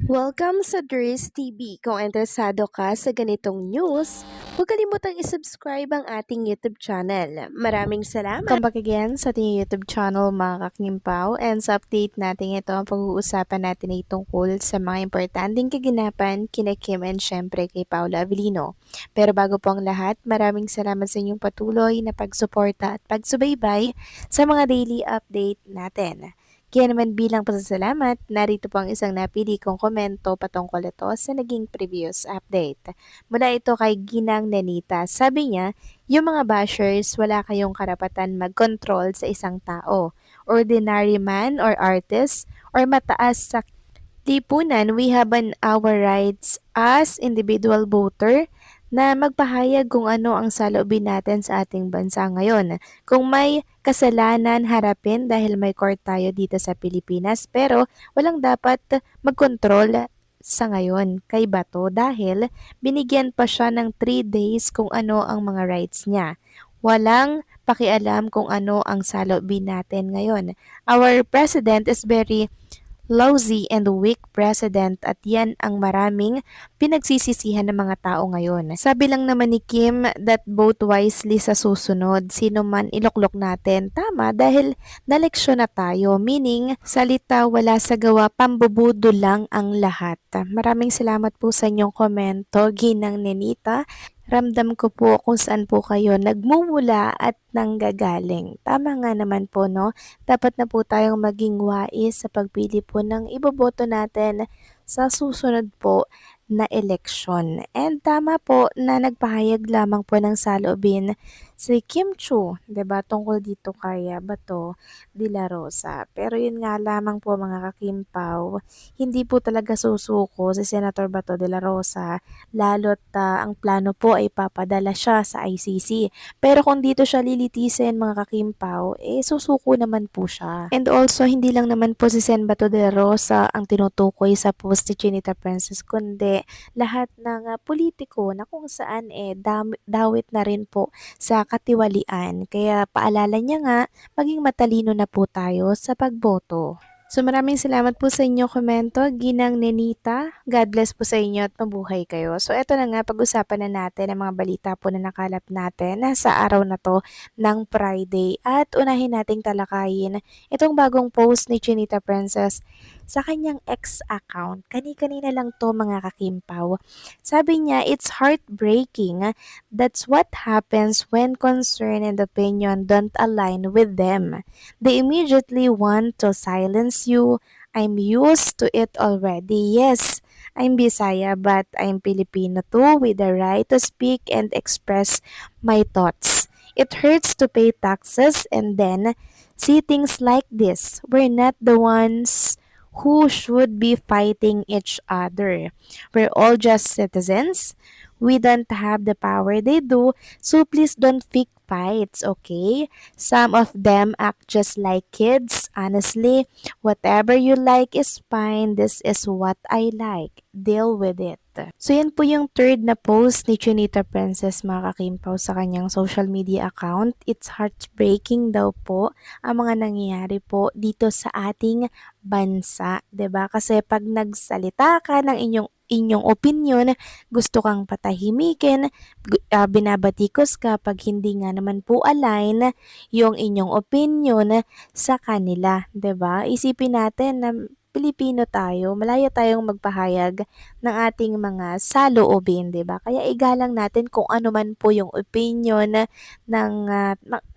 Welcome sa Dries TV. Kung interesado ka sa ganitong news, huwag kalimutang isubscribe ang ating YouTube channel. Maraming salamat! Welcome back again sa ating YouTube channel mga kakimpaw, and sa update natin ito ang pag-uusapan natin ay tungkol sa mga importanteng kaganapan kina Kim and syempre kay Paula Avellino. Pero bago po ang lahat, maraming salamat sa inyong patuloy na pagsuporta at pagsubaybay sa mga daily update natin. Kaya naman bilang pasasalamat, narito po ang isang napili kong komento patungkol ito sa naging previous update. Mula ito kay Ginang Nenita. Sabi niya, yung mga bashers, wala kayong karapatan mag-control sa isang tao. Ordinary man or artist or mataas sa lipunan, we have our rights as individual voter na magpahayag kung ano ang saloobin natin sa ating bansa ngayon. Kung may kasalanan, harapin dahil may court tayo dito sa Pilipinas, pero walang dapat magkontrol sa ngayon kay Bato dahil binigyan pa siya ng 3 days kung ano ang mga rights niya. Walang pakialam kung ano ang saloobin natin ngayon. Our president is very lousy and weak president at yan ang maraming pinagsisisihan ng mga tao ngayon. Sabi lang naman ni Kim that vote wisely sa susunod. Sino man iloklok natin, tama dahil naleksyon na tayo. Meaning, salita wala sa gawa, pambubudo lang ang lahat. Maraming salamat po sa inyong komento, Ginang Nenita. Ramdam ko po kung saan po kayo nagmumula at nanggagaling. Tama nga naman po, no? Dapat na po tayong maging wais sa pagpili po ng iboboto natin sa susunod po na eleksyon. And tama po na nagpahayag lamang po ng saloobin si Kim Chu, 'di ba, tungkol dito kay Bato de la Rosa. Pero yun nga lamang po mga kakimpaw, hindi po talaga susuko si Senator Bato de la Rosa lalo't ang plano po ay papadala siya sa ICC. Pero kung dito siya lilitisin mga kakimpaw, susuko naman po siya. And also, hindi lang naman po si Sen Bato de la Rosa ang tinutukoy sa post ni Chinita Princess, kundi lahat ng politiko na kung saan dawit na rin po sa katiwalian. Kaya paalala niya nga, maging matalino na po tayo sa pagboto. So maraming salamat po sa inyong komento, Ginang Nenita. God bless po sa inyo at mabuhay kayo. So eto na nga, pag-usapan na natin ang mga balita po na nakalap natin sa araw na to ng Friday. At unahin nating talakayin itong bagong post ni Chinita Princess sa kanyang ex account. Kani-kanina lang to mga kakimpaw. Sabi niya, it's heartbreaking. That's what happens when concern and opinion don't align with them. They immediately want to silence you. I'm used to it already. Yes, I'm Bisaya but I'm Filipino too with the right to speak and express my thoughts. It hurts to pay taxes and then see things like this. We're not the ones who should be fighting each other. We're all just citizens. We don't have the power they do, so please don't pick fights, okay? Some of them act just like kids. Honestly, whatever you like is fine. This is what I like. Deal with it. So yan po yung third na post ni Chinita Princess mga kakimpaw sa kanyang social media account. It's heartbreaking daw po ang mga nangyayari po dito sa ating bansa, 'di ba? Kasi pag nagsalita ka ng inyong opinion, gusto kang patahimikin, binabatikos ka pag hindi nga naman po align yung inyong opinion sa kanila, 'di ba? Isipin natin na Pilipino tayo, malaya tayong magpahayag ng ating mga saloobin, 'di ba? Kaya igalang natin kung ano man po yung opinion ng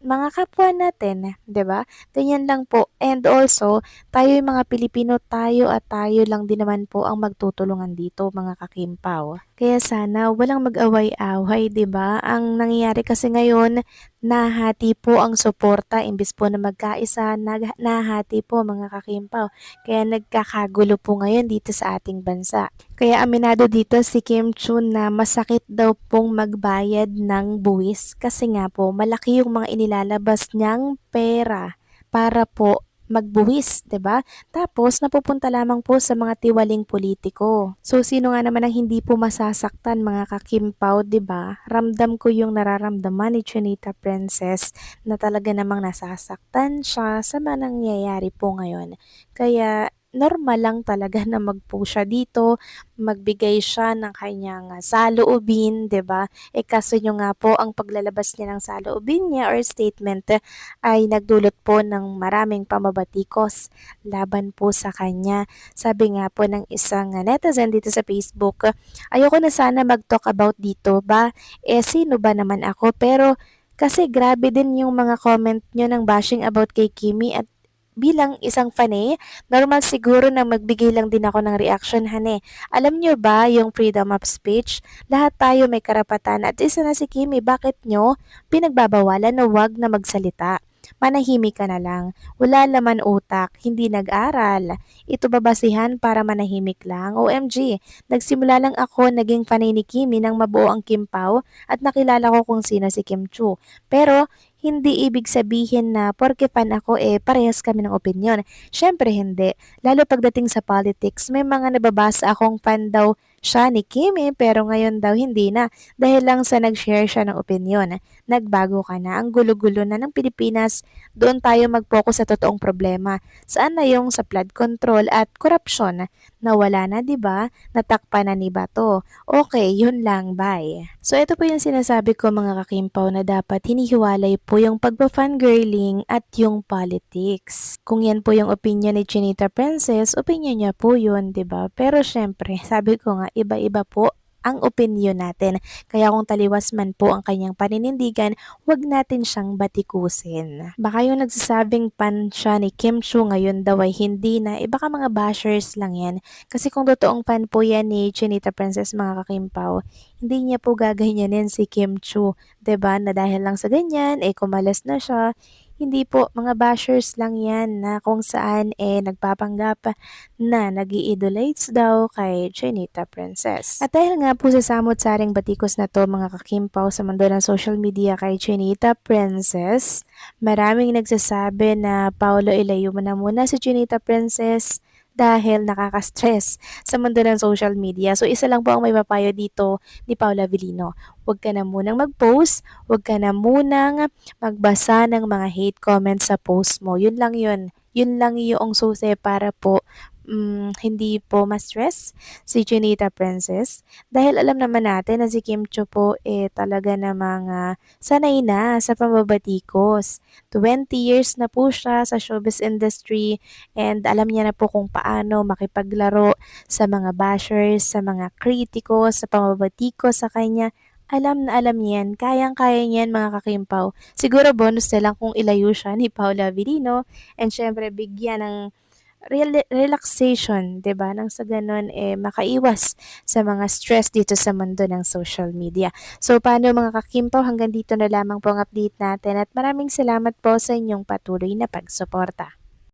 mga kapwa natin, 'di ba? Ganyan lang po. And also, tayo yung mga Pilipino, tayo at tayo lang din naman po ang magtutulungan dito, mga kakimpaw. Kaya sana walang mag-away-away, 'di ba? Ang nangyayari kasi ngayon, nahati po ang suporta imbis po na magkaisa, nahati po mga kakimpaw. Kaya nagkakagulo po ngayon dito sa ating bansa. Kaya aminado dito si Kim Chun na masakit daw pong magbayad ng buwis kasi nga po malaki yung mga inilalabas niyang pera para po magbuwis, 'di ba? Tapos napupunta lamang po sa mga tiwaling politiko. So sino nga naman ang hindi po masasaktan mga kakimpaw, 'di ba? Ramdam ko yung nararamdaman ni Chinita Princess na talaga namang nasasaktan siya sa mga nangyayari po ngayon. Kaya normal lang talaga na mag-post siya dito, magbigay siya ng kanyang saloobin, 'di ba? Kaso nyo nga po ang paglalabas niya ng saloobin niya or statement ay nagdulot po ng maraming pamabatikos laban po sa kanya. Sabi nga po ng isang netizen dito sa Facebook, ayoko na sana mag-talk about dito ba? Sino ba naman ako? Pero kasi grabe din yung mga comment nyo ng bashing about kay Kimi at bilang isang fanay, normal siguro na magbigay lang din ako ng reaction hane. Alam nyo ba yung freedom of speech? Lahat tayo may karapatan at isa na si Kimi, bakit nyo pinagbabawalan na wag na magsalita? Manahimik ka na lang. Wala laman utak, hindi nag-aral. Ito babasihan para manahimik lang. OMG, nagsimula lang ako naging fanay ni Kimi nang mabuo ang Kim Pao at nakilala ko kung sino si Kim Chu. Pero hindi ibig sabihin na porke fan ako parehas kami ng opinyon. Syempre hindi. Lalo pagdating sa politics, may mga nababasa akong fan daw siya ni Kimi pero ngayon daw hindi na dahil lang sa nag-share siya ng opinyon. Nagbago ka na. Ang gulo-gulo na ng Pilipinas. Doon tayo mag-focus sa totoong problema. Saan na yung sa flood control at korupsyon? Nawala na, 'di ba? Natakpan na ni Bato. Okay, yun lang. Bye. So, ito po yung sinasabi ko mga kakimpaw na dapat hinihiwalay po yung pagpa-fangirling at yung politics. Kung yan po yung opinion ni Chinita Princess, opinion niya po yun, 'di ba? Pero syempre, sabi ko nga, iba-iba po ang opinion natin. Kaya kung taliwas man po ang kanyang paninindigan, wag natin siyang batikusin. Baka yung nagsasabing pan siya ni Kim Chu ngayon daw ay hindi na, baka mga bashers lang yan. Kasi kung totoong fan po yan ni Chinita Princess mga kakimpaw, hindi niya po gaganyanin si Kim Chu. 'Di ba? Na dahil lang sa ganyan, kumalas na siya. Hindi po, mga bashers lang yan na kung saan nagpapanggap na nag-i-idolites daw kay Chinita Princess. At dahil nga po sa samot-saring batikos na to mga kakimpaw sa mundo ng social media kay Chinita Princess, maraming nagsasabi na Paolo ilayo mo na muna si Chinita Princess dahil nakaka-stress sa mundo ng social media. So isa lang po ang may papayo dito ni Paula Avellino. Huwag ka na munang mag-post, huwag ka na munang magbasa ng mga hate comments sa post mo. Yun lang yun. Yun lang yung susi para po hindi po ma-stress si Chinita Princess. Dahil alam naman natin na si Kim Cho po talaga namang sanay na sa pambabatikos. 20 years na po siya sa showbiz industry and alam niya na po kung paano makipaglaro sa mga bashers, sa mga kritikos, sa pambabatikos sa kanya. Alam na alam niya yan. Kayang-kaya niyan mga kakimpaw. Siguro bonus na lang kung ilayo siya ni Paula Avellino and syempre bigyan ng relaxation, 'di ba? Nang sa ganun makaiwas sa mga stress dito sa mundo ng social media. So paano mga kakimpaw, hanggang dito na lamang po ang update natin at maraming salamat po sa inyong patuloy na pagsuporta.